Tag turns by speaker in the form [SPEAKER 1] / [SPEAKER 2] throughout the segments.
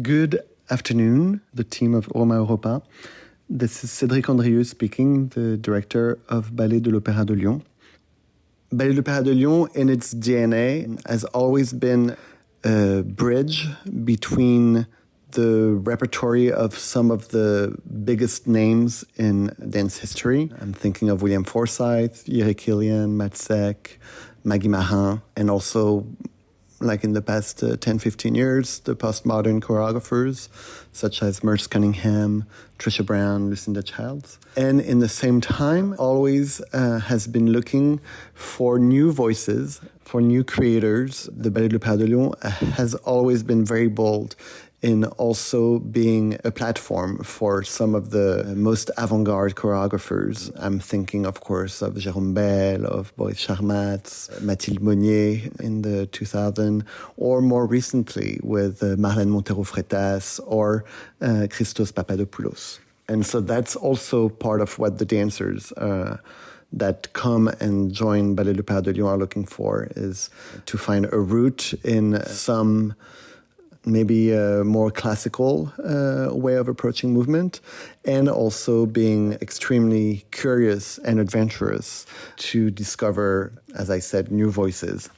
[SPEAKER 1] Good afternoon, the team of Romaeuropa. This is Cédric Andrieux speaking, the director of Ballet de l'Opéra de Lyon. Ballet de l'Opéra de Lyon, in its DNA, has always been a bridge between the repertory of some of the biggest names in dance history. I'm thinking of William Forsythe, Ire Killian, Matt Seck, Maggie Marin, and also, like in the past 10-15 years, the postmodern choreographers such as Merce Cunningham, Trisha Brown, Lucinda Childs. And in the same time, always has been looking for new voices, for new creators. The Ballet de l'Opéra de Lyon has always been very bold in also being a platform for some of the most avant-garde choreographers. I'm thinking, of course, of Jérôme Bel, of Boris Charmatz, Mathilde Monnier in the 2000, or more recently with Marlène Montero Freitas or Christos Papadopoulos. And so that's also part of what the dancers that come and join Ballet de l'Opéra de Lyon are looking for, is to find a root in some maybe a more classical way of approaching movement, and also being extremely curious and adventurous to discover, as I said, new voices.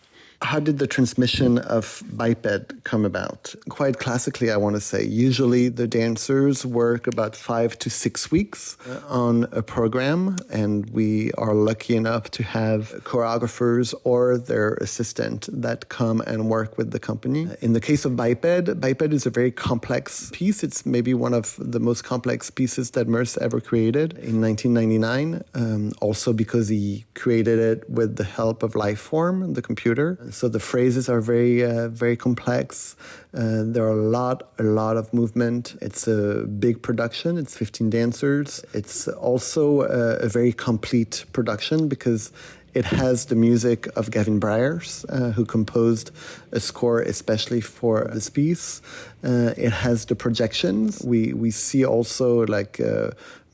[SPEAKER 1] How did the transmission of biped come about? Quite classically, I want to say. Usually the dancers work about 5 to 6 weeks on a program, and we are lucky enough to have choreographers or their assistant that come and work with the company. In the case of biped is a very complex piece. It's maybe one of the most complex pieces that Merce ever created in 1999, also because he created it with the help of Lifeform, the computer. So the phrases are very complex. There are a lot of movement. It's a big production. It's 15 dancers. It's also a very complete production because it has the music of Gavin Bryars, who composed a score especially for this piece. It has the projections. We see also like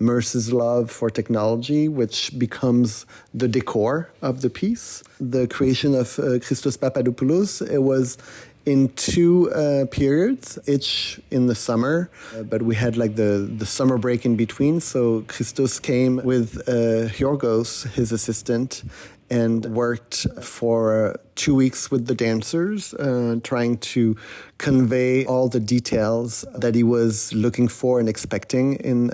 [SPEAKER 1] Merce's love for technology, which becomes the decor of the piece. The creation of Christos Papadopoulos, it was in 2 periods, each in the summer, but we had like the summer break in between. So Christos came with Yorgos, his assistant, and worked for 2 weeks with the dancers, trying to convey all the details that he was looking for and expecting in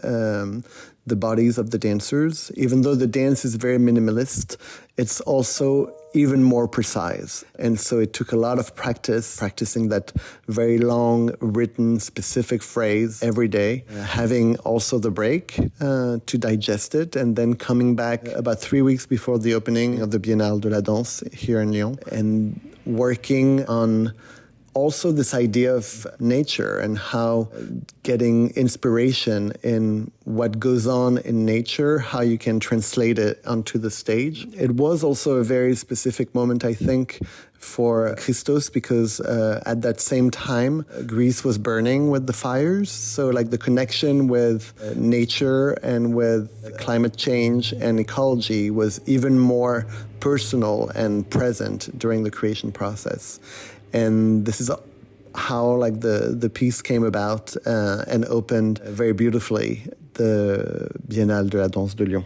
[SPEAKER 1] the bodies of the dancers. Even though the dance is very minimalist, it's also even more precise. And so it took a lot of practicing that very long, written, specific phrase every day, having also the break to digest it, and then coming back about 3 weeks before the opening of the Biennale de la Danse here in Lyon, and working on also this idea of nature and how getting inspiration in what goes on in nature, how you can translate it onto the stage. It was also a very specific moment, I think, for Christos, because at that same time, Greece was burning with the fires. So like the connection with nature and with climate change and ecology was even more personal and present during the creation process. And this is how like the piece came about and opened very beautifully the Biennale de la Danse de Lyon.